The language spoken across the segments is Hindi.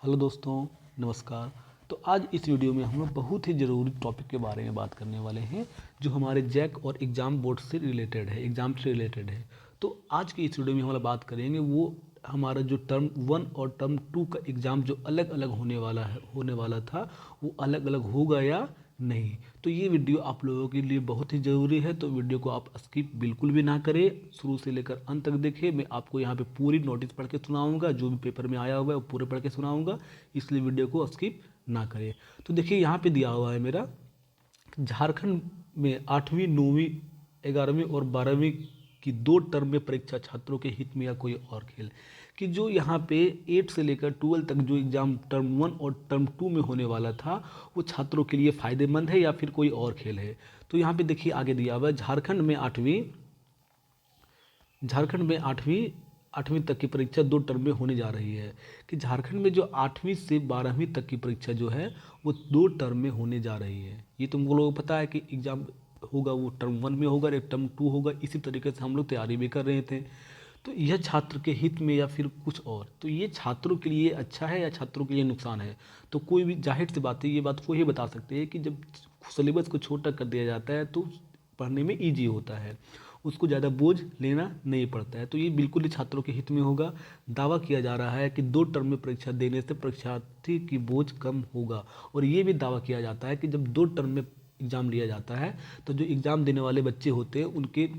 हेलो दोस्तों, नमस्कार। तो आज इस वीडियो में हम लोग बहुत ही ज़रूरी टॉपिक के बारे में बात करने वाले हैं जो हमारे जैक और एग्ज़ाम बोर्ड से रिलेटेड है, एग्ज़ाम से रिलेटेड है। तो आज की इस वीडियो में हम लोग बात करेंगे वो हमारा जो टर्म 1 और टर्म 2 का एग्ज़ाम जो अलग अलग होने वाला था, वो अलग अलग होगा या नहीं। तो ये वीडियो आप लोगों के लिए बहुत ही ज़रूरी है, तो वीडियो को आप स्किप बिल्कुल भी ना करें, शुरू से लेकर अंत तक देखें। मैं आपको यहाँ पे पूरी नोटिस पढ़ के सुनाऊंगा, जो भी पेपर में आया हुआ है वो पूरे पढ़ के सुनाऊंगा, इसलिए वीडियो को स्किप ना करें। तो देखिए यहाँ पे दिया हुआ है मेरा, झारखंड में 8वीं 9वीं 11वीं और 12वीं की 2 टर्म में परीक्षा छात्रों के हित में या कोई और खेल, कि जो यहाँ पे 8 से लेकर 12 तक जो एग्ज़ाम टर्म 1 और टर्म 2 में होने वाला था, वो छात्रों के लिए फ़ायदेमंद है या फिर कोई और खेल है। तो यहाँ पे देखिए आगे दिया हुआ है, झारखंड में आठवीं तक की परीक्षा 2 टर्म में होने जा रही है। कि झारखंड में जो 8वीं से 12वीं तक की परीक्षा जो है वो 2 टर्म में होने जा रही है। ये तुमको लोगों को पता है कि एग्ज़ाम होगा वो टर्म 1 में होगा, एक टर्म 2 होगा। इसी तरीके से हम लोग तैयारी भी कर रहे थे। तो यह छात्र के हित में या फिर कुछ और, तो ये छात्रों के लिए अच्छा है या छात्रों के लिए नुकसान है। तो कोई भी जाहिर सी बात है, ये बात को ही बता सकते हैं कि जब सिलेबस को छोटा कर दिया जाता है तो पढ़ने में ईजी होता है, उसको ज़्यादा बोझ लेना नहीं पड़ता है। तो ये बिल्कुल ही छात्रों के हित में होगा। दावा किया जा रहा है कि 2 टर्म में परीक्षा देने से परीक्षार्थी की बोझ कम होगा। और ये भी दावा किया जाता है कि जब 2 टर्म में एग्ज़ाम लिया जाता है तो जो एग्ज़ाम देने वाले बच्चे होते हैं उनके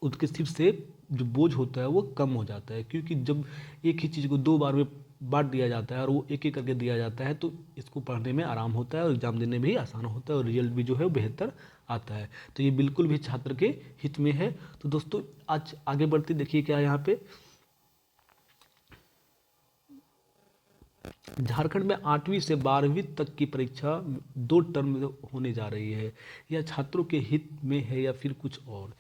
उसके सिर से जो बोझ होता है वो कम हो जाता है, क्योंकि जब एक ही चीज़ को 2 बार में बांट दिया जाता है और वो एक एक करके दिया जाता है तो इसको पढ़ने में आराम होता है और एग्ज़ाम देने में भी आसान होता है और रिजल्ट भी जो है वो बेहतर आता है। तो ये बिल्कुल भी छात्र के हित में है। तो दोस्तों आज आगे बढ़ते देखिए क्या यहाँ पे, झारखंड में 8वीं से 12वीं तक की परीक्षा 2 टर्म में होने जा रही है। यह छात्रों के हित में है या फिर कुछ और।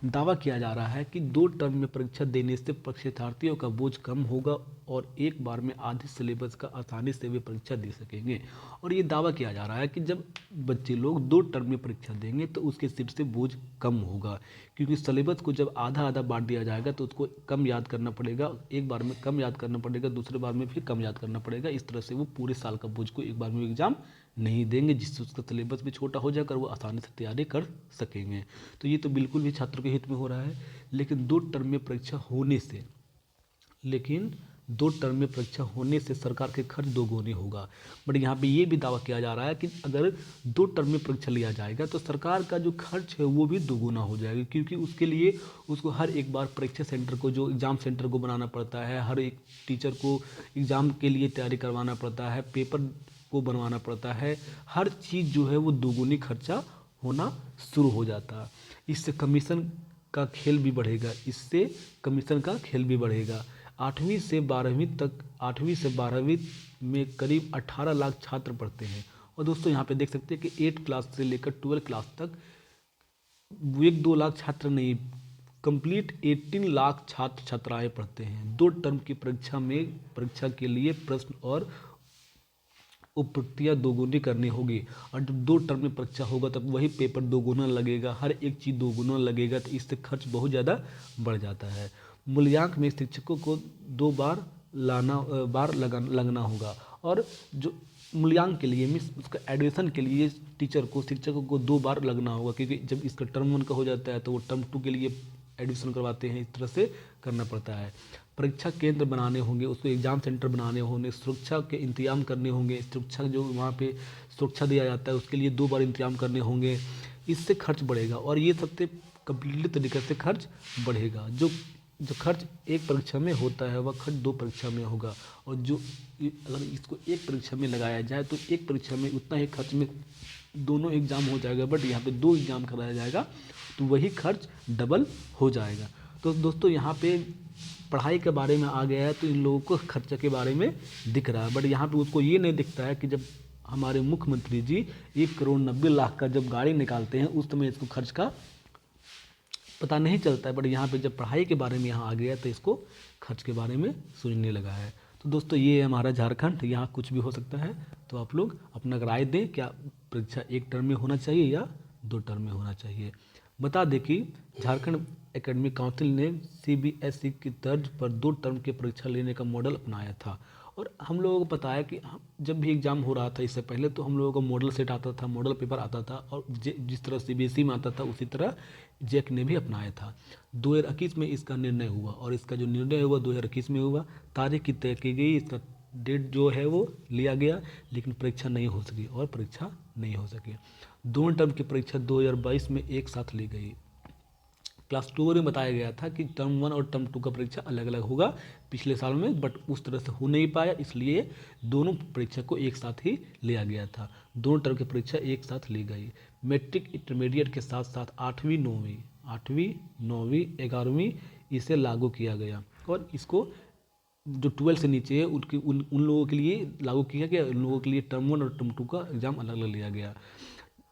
दावा किया जा रहा है कि 2 टर्म में परीक्षा देने से परीक्षार्थियों का बोझ कम होगा और एक बार में आधे सिलेबस का आसानी से वे परीक्षा दे सकेंगे। और ये दावा किया जा रहा है कि जब बच्चे लोग 2 टर्म में परीक्षा देंगे तो उसके सिर से बोझ कम होगा, क्योंकि सिलेबस को जब आधा आधा बांट दिया जाएगा तो उसको कम याद करना पड़ेगा, एक बार में कम याद करना पड़ेगा, दूसरे बार में फिर कम याद करना पड़ेगा। इस तरह से वो पूरे साल का बोझ को एक बार में एग्जाम नहीं देंगे, जिससे उसका सिलेबस भी छोटा हो जाकर वो आसानी से तैयारी कर सकेंगे। तो ये तो बिल्कुल भी छात्रों के हित में हो रहा है। लेकिन 2 टर्म में परीक्षा होने से सरकार के खर्च दोगुने होगा। बट यहाँ पे ये भी दावा किया जा रहा है कि अगर 2 टर्म में परीक्षा लिया जाएगा तो सरकार का जो खर्च है वो भी दोगुना हो जाएगा, क्योंकि उसके लिए उसको हर एक बार परीक्षा सेंटर को, जो एग्ज़ाम सेंटर को बनाना पड़ता है, हर एक टीचर को एग्ज़ाम के लिए तैयारी करवाना पड़ता है, पेपर को बनवाना पड़ता है, हर चीज़ जो है वो दोगुनी खर्चा होना शुरू हो जाता है। इससे कमीशन का खेल भी बढ़ेगा, आठवीं से 12वीं में करीब 18 लाख छात्र पढ़ते हैं। और दोस्तों यहाँ पे देख सकते हैं कि 8 क्लास से लेकर 12 क्लास तक 1-2 लाख छात्र नहीं, कंप्लीट 18 लाख छात्र छात्राएं पढ़ते हैं। 2 टर्म की परीक्षा के लिए प्रश्न और उपयुक्तियाँ दोगुनी करनी होगी। और जब 2 टर्म में परीक्षा होगा तब वही पेपर दोगुना लगेगा, हर एक चीज़ दोगुना लगेगा, तो इससे खर्च बहुत ज़्यादा बढ़ जाता है। मूल्यांकन में शिक्षकों को 2 बार लगना होगा। और जो मूल्यांकन के लिए मीन्स उसका एडमिशन के लिए शिक्षकों को 2 बार लगना होगा, क्योंकि जब इसका टर्म 1 का हो जाता है तो वो टर्म 2 के लिए एडमिशन करवाते हैं। इस तरह से करना पड़ता है। परीक्षा केंद्र बनाने होंगे, उसको एग्ज़ाम सेंटर बनाने होंगे, सुरक्षा के इंतजाम करने होंगे, सुरक्षा जो वहाँ पे सुरक्षा दिया जाता है उसके लिए 2 बार इंतजाम करने होंगे। इससे खर्च बढ़ेगा और ये सबसे कम्प्लीटली तरीके से खर्च बढ़ेगा। जो खर्च एक परीक्षा में होता है वह खर्च 2 परीक्षा में होगा। और जो अगर इसको एक परीक्षा में लगाया जाए तो एक परीक्षा में उतना ही खर्च में दोनों एग्ज़ाम हो जाएगा, बट यहाँ पे 2 एग्ज़ाम कराया जाएगा तो वही खर्च डबल हो जाएगा। तो दोस्तों यहाँ पे पढ़ाई के बारे में आ गया है तो इन लोगों को खर्चे के बारे में दिख रहा है, बट यहाँ पे उसको ये नहीं दिखता है कि जब हमारे मुख्यमंत्री जी 1,90,00,000 का जब गाड़ी निकालते हैं उस समय इसको खर्च का पता नहीं चलता है। बट यहाँ पे जब पढ़ाई के बारे में यहाँ आ गया तो इसको खर्च के बारे में सोचने लगा है। तो दोस्तों ये है हमारा झारखंड, यहाँ कुछ भी हो सकता है। तो आप लोग अपना राय दें, क्या परीक्षा 1 टर्म में होना चाहिए या 2 टर्म में होना चाहिए। बता दें कि झारखंड एकेडमिक काउंसिल ने CBSE की तर्ज पर 2 टर्म की परीक्षा लेने का मॉडल अपनाया था और हम लोगों को पता है कि जब भी एग्ज़ाम हो रहा था इससे पहले तो हम लोगों को मॉडल सेट आता था, मॉडल पेपर आता था, और जिस तरह सीबीएसई में आता था उसी तरह जैक ने भी अपनाया था। 2021 में इसका निर्णय हुआ, और इसका जो निर्णय हुआ 2021 में हुआ। तारीख की तय की गई, इसका डेट जो है वो लिया गया, लेकिन परीक्षा नहीं हो सकी, और परीक्षा नहीं हो सकी। दोनों टर्म की परीक्षा 2022 में एक साथ ली गई। क्लास 2 में बताया गया था कि टर्म 1 और टर्म 2 का परीक्षा अलग अलग होगा पिछले साल में, बट उस तरह से हो नहीं पाया, इसलिए दोनों परीक्षा को एक साथ ही लिया गया था। दोनों टर्म की परीक्षा एक साथ ली गई। मैट्रिक इंटरमीडिएट के साथ साथ 8वीं 9वीं 11वीं इसे लागू किया गया, और इसको जो 12 से नीचे है उन लोगों के लिए लागू किया गया। उन लोगों के लिए टर्म 1 और टर्म 2 का एग्जाम अलग अलग लिया गया।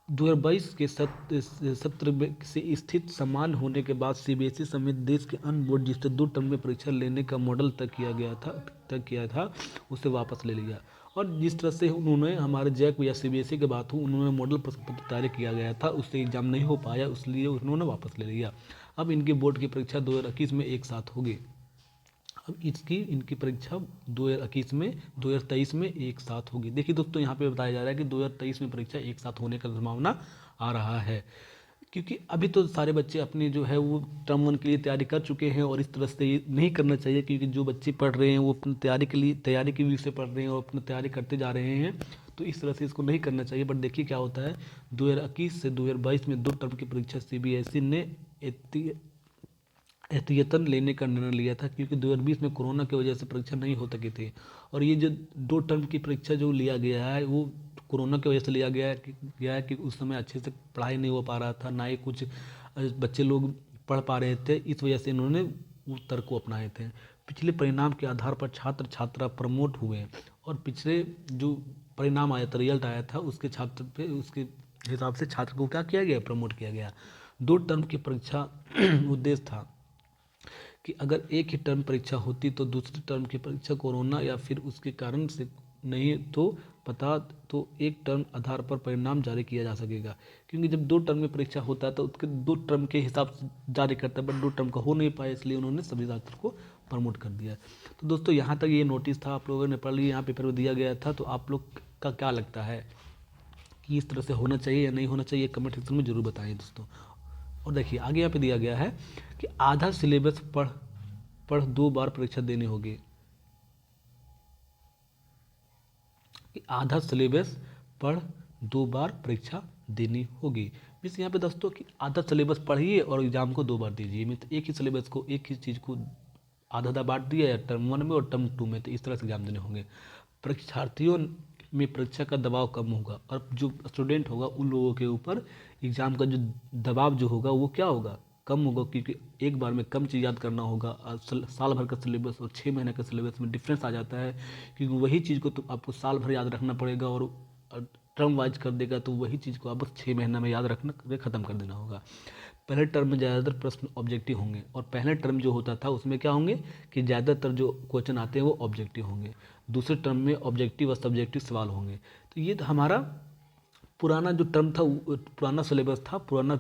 2022 के सत्र से स्थित समान होने के बाद सीबीएसई समेत देश के अन्य बोर्ड जिससे 2 टर्म में परीक्षा लेने का मॉडल तय किया था उसे वापस ले लिया। और जिस तरह से उन्होंने हमारे जैक या सीबीएसई की बात हो, उन्होंने मॉडल पत्र तैयार किया गया था, उससे एग्जाम नहीं हो पाया, इसलिए उन्होंने वापस ले लिया। अब इनके बोर्ड की परीक्षा 2021 में एक साथ होगी। अब इनकी परीक्षा 2023 में एक साथ होगी। देखिए दोस्तों, यहाँ पे बताया जा रहा है कि 2023 में परीक्षा एक साथ होने का संभावना आ रहा है, क्योंकि अभी तो सारे बच्चे अपने जो है वो टर्म 1 के लिए तैयारी कर चुके हैं, और इस तरह से ये नहीं करना चाहिए, क्योंकि जो बच्चे पढ़ रहे हैं वो अपनी तैयारी की व्यू से पढ़ रहे हैं और अपनी तैयारी करते जा रहे हैं, तो इस तरह से इसको नहीं करना चाहिए। बट देखिए क्या होता है, 2021 से 2022 में 2 टर्म की परीक्षा सीबीएसई ने एहतियातन लेने का निर्णय लिया था, क्योंकि 2020 में कोरोना की वजह से परीक्षा नहीं हो सकी थी। और ये जो 2 टर्म की परीक्षा जो लिया गया है वो कोरोना की वजह से लिया गया है कि उस समय अच्छे से पढ़ाई नहीं हो पा रहा था, ना ही कुछ बच्चे लोग पढ़ पा रहे थे, इस वजह से इन्होंने उस तर्क को अपनाए थे। पिछले परिणाम के आधार पर छात्र छात्रा प्रमोट हुए, और पिछले जो परिणाम आया था, रिजल्ट आया था, उसके हिसाब से छात्र को क्या किया गया, प्रमोट किया गया। 2 टर्म की परीक्षा उद्देश्य था कि अगर एक ही टर्म परीक्षा होती तो दूसरी टर्म की परीक्षा कोरोना या फिर उसके कारण से नहीं तो एक टर्म आधार पर परिणाम जारी किया जा सकेगा, क्योंकि जब 2 टर्म में परीक्षा होता है तो उसके 2 टर्म के हिसाब से जारी करता है, बट 2 टर्म का हो नहीं पाया, इसलिए उन्होंने सभी छात्र को प्रमोट कर दिया। तो दोस्तों, यहाँ तक ये नोटिस था, आप लोगों ने पढ़ लिया, यहाँ पेपर में दिया गया था। तो आप लोग का क्या लगता है कि इस तरह से होना चाहिए या नहीं होना चाहिए, कमेंट सेक्शन में जरूर बताएं दोस्तों। और देखिए आगे यहाँ पे दिया गया है कि आधा सिलेबस पढ़ 2 बार परीक्षा देनी होगी, कि आधा सिलेबस पढ़ 2 बार परीक्षा देनी होगी। मीन्स यहाँ पे दोस्तों कि आधा सिलेबस पढ़िए और एग्जाम को 2 बार दीजिए। मीन्स एक ही सिलेबस को, एक ही चीज़ को आधा बांट दिया है टर्म 1 में और टर्म 2 में, तो इस तरह से एग्जाम देने होंगे। परीक्षार्थियों में परीक्षा का दबाव कम होगा, और जो स्टूडेंट होगा उन लोगों के ऊपर एग्ज़ाम का जो दबाव जो होगा वो क्या होगा, कम होगा, क्योंकि एक बार में कम चीज़ याद करना होगा। साल भर का सिलेबस और 6 महीने का सिलेबस में डिफरेंस आ जाता है, क्योंकि वही चीज़ को तो आपको साल भर याद रखना पड़ेगा, और टर्म वाइज कर देगा तो वही चीज़ को आप बस 6 महीना में याद रखना ख़त्म कर देना होगा। पहले टर्म में ज़्यादातर प्रश्न ऑब्जेक्टिव होंगे, और पहले टर्म जो होता था उसमें क्या होंगे कि ज़्यादातर जो क्वेश्चन आते हैं वो ऑब्जेक्टिव होंगे। दूसरे टर्म में ऑब्जेक्टिव और सब्जेक्टिव सवाल होंगे। तो ये हमारा पुराना जो टर्म था, पुराना सिलेबस था, पुराना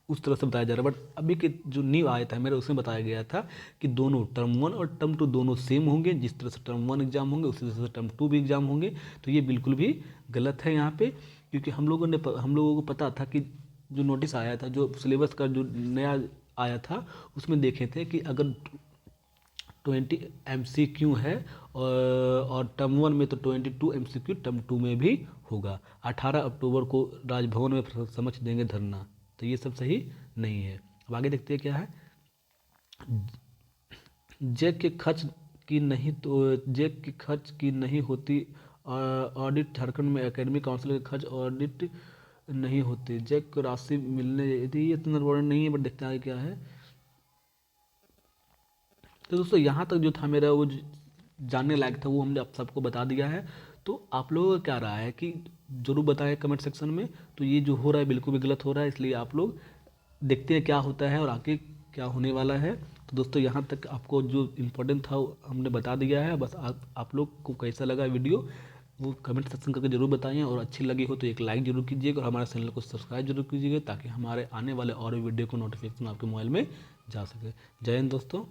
उस तरह से बताया जा रहा है। बट अभी के जो न्यू आया था मेरे, उसमें बताया गया था कि दोनों टर्म 1 और टर्म 2 दोनों सेम होंगे। जिस तरह से टर्म 1 एग्जाम होंगे उसी तरह से टर्म 2 भी एग्जाम होंगे। तो ये बिल्कुल भी गलत है यहाँ पे, क्योंकि हम लोगों को पता था कि जो नोटिस आया था, जो सिलेबस का जो नया आया था, उसमें देखे थे कि अगर 20 MCQ है और टर्म 1 में तो 22 MCQ टर्म 2 में भी होगा। 18 अक्टूबर को राजभवन में समक्ष देंगे धरना। तो ये सब सही नहीं है। अब आगे देखते हैं क्या है। जैक के खर्च की नहीं होती ऑडिट। झारखंड में एकेडमिक काउंसिल के खर्च ऑडिट नहीं होते। जैक को राशि मिलने, यदि ये इतना बड़ा नहीं है, बट देखते हैं क्या है। तो दोस्तों यहाँ तक जो था मेरा वो जानने लायक था, वो हमने आप सबको बता दिया है। तो आप लोगों का क्या राय है कि जरूर बताएं कमेंट सेक्शन में। तो ये जो हो रहा है बिल्कुल भी गलत हो रहा है, इसलिए आप लोग देखते हैं क्या होता है और आगे क्या होने वाला है। तो दोस्तों यहाँ तक आपको जो इम्पोर्टेंट था वो हमने बता दिया है। बस आप लोग को कैसा लगा वीडियो वो कमेंट सेक्शन करके जरूर बताइए, और अच्छी लगी हो तो एक लाइक जरूर कीजिएगा, और हमारे चैनल को सब्सक्राइब जरूर कीजिएगा, ताकि हमारे आने वाले और भी वीडियो को नोटिफिकेशन आपके मोबाइल में जा सके। जय हिंद दोस्तों।